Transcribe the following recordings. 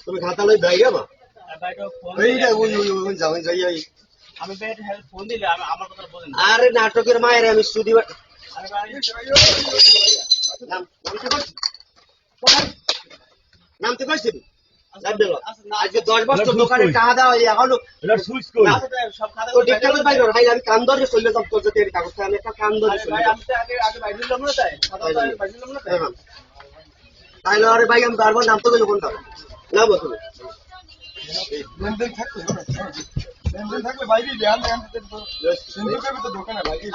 তুমি খাতা লই ভাই যাবা আরে নাটকের মায়ের আমি স্টুডিও নামতে পারছি আজকে 10 বছর দোকানে টাকা দেওয়া এখনো আমি কান ধরে চলে যাব তোর যদি কাগজটা আমি একটা কান ধরে তাইলে আরে ভাই আমি বারবার নাম তো কোনটা না বলতো থাকলে বাইরে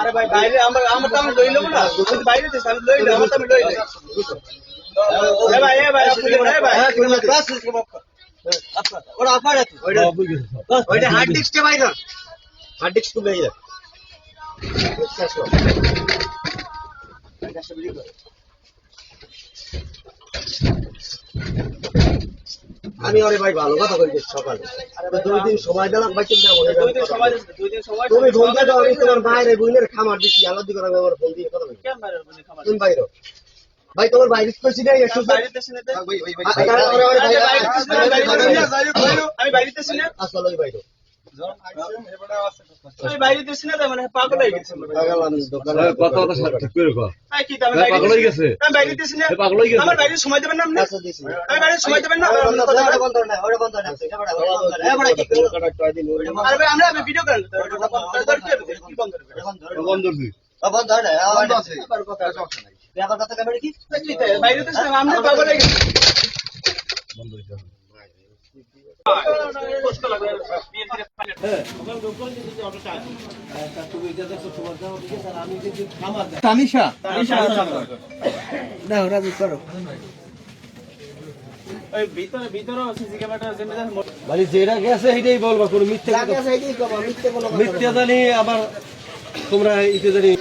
আরে ভাই বাইরে আমার তো আমি লই লব না বাইরে লই আমার তো আমি লই ভাই ওইটা হার্ড ডিস্কটা বাইরে হার্ড ডিস্ক খুলে যায় আমি আরে ভাই ভালো কথা বলছি সকালে 2 দিন সময় দিলাম ভাই চিন্তা করে তুমি ফোন দাও আমি তোমার বাইরে বুইনের খামার দিছি আলাদা করে আমার ফোন দিয়ে কথা বলি কেন বাইরে বুইনের খামার তুমি বাইরে ভাই তোমার বাইরে কইছি না একটু বাইরে দেশ না আমি বাইরে দেশ না আসলে ওই বাইরে আমি বাইরে দেশ না মানে পাগল হয়ে গেছে পাগল আমি দোকানে কথা কথা ঠিক করে কর এই কি দাম পাগল হয়ে গেছে আমি বাইরে দেশ না পাগল হয়ে গেছে আমার বাইরে সময় দেবেন না আপনি আমি বাইরে সময় দেবেন না ওটা বন্ধ না ওটা বন্ধ না এ বড় কি আরে ভাই আমরা ভিডিও করেন কি বন্ধ বন্ধ বন্ধ না বন্ধ আছে কথা সমস্যা নাই ব্যাপারটা তো কেমন কি বাইরে দেশ না আমরা পাগল হয়ে গেছে বন্ধ হইছে যেটা গেছে সেটাই বলবা কোনো মিথ্যা জানি আবার তোমরা ইতে জানি